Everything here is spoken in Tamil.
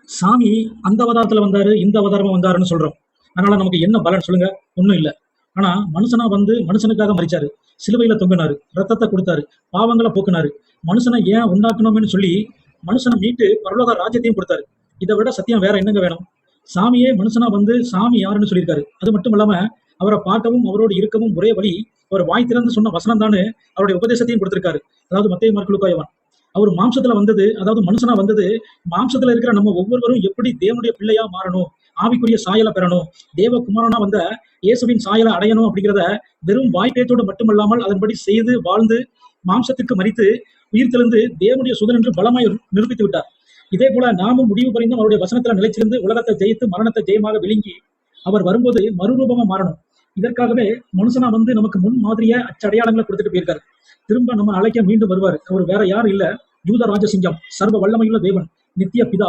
சாமி அந்த அவதாரத்துல வந்தாரு, இந்த அவதாரமா வந்தாருன்னு சொல்றோம். அதனால நமக்கு என்ன பலன் சொல்லுங்க? ஒண்ணும் இல்ல. ஆனா மனுஷனா வந்து மனுஷனுக்காக மரிச்சாரு. சிலுவையில தொங்குனாரு, ரத்தத்த குடுத்தாரு, பாவங்கள போக்குனாரு. மனுஷனை ஏன் உண்டாக்கணும்னு சொல்லி மனுஷனை மீட்டு பரலோக ராஜ்யத்தையும் கொடுத்தாரு. இதை விட சத்தியம் வேற என்னங்க வேணும்? சாமியே மனுஷனா வந்து சாமி யாருன்னு சொல்லியிருக்காரு. அது மட்டும் இல்லாம அவரை பார்க்கவும் அவரோடு இருக்கவும் ஒரே வழி அவர் வாய் திறந்து சொன்ன வசனம் தானு அவருடைய உபதேசத்தையும் கொடுத்திருக்காரு. அதாவது மத்தேயு, மார்க்கு, லூக்கா, யோவான். அவர் மாம்சத்துல வந்தது, அதாவது மனுஷனா வந்தது, மாம்சத்துல இருக்கிற நம்ம ஒவ்வொருவரும் எப்படி தேவனுடைய பிள்ளையா மாறணும், ஆவிக்குரிய சாயலை பெறணும், தேவகுமாரனா வந்த இயேசுவின் சாயலை அடையணும் அப்படிங்கிறத வெறும் வாய்ப்பேச்சோடு மட்டுமல்லாமல் அதன்படி செய்து வாழ்ந்து மாம்சத்துக்கு மரித்து உயிர்த்தெழுந்து தேவனுடைய சுதன் என்று பலமாய் நிரூபித்து விட்டார். இதே போல நாமும் முடிவு பறிந்தும் அவருடைய வசனத்துல நிலைச்சிருந்து உலகத்தை ஜெயித்து மரணத்தை ஜெயமாக விழுங்கி அவர் வரும்போது மறுரூபமா மாறணும். இதற்காகவே மனுஷனா வந்து நமக்கு முன் மாதிரியா அச்சடையாளங்களை கொடுத்துட்டு போயிருக்காரு. திரும்ப நம்ம அழைக்க மீண்டும் வருவார். அவர் வேற யாரும் இல்ல, யூத ராஜசிங்கம், சர்வ வல்லமையுள்ள தேவன், நித்திய பிதா.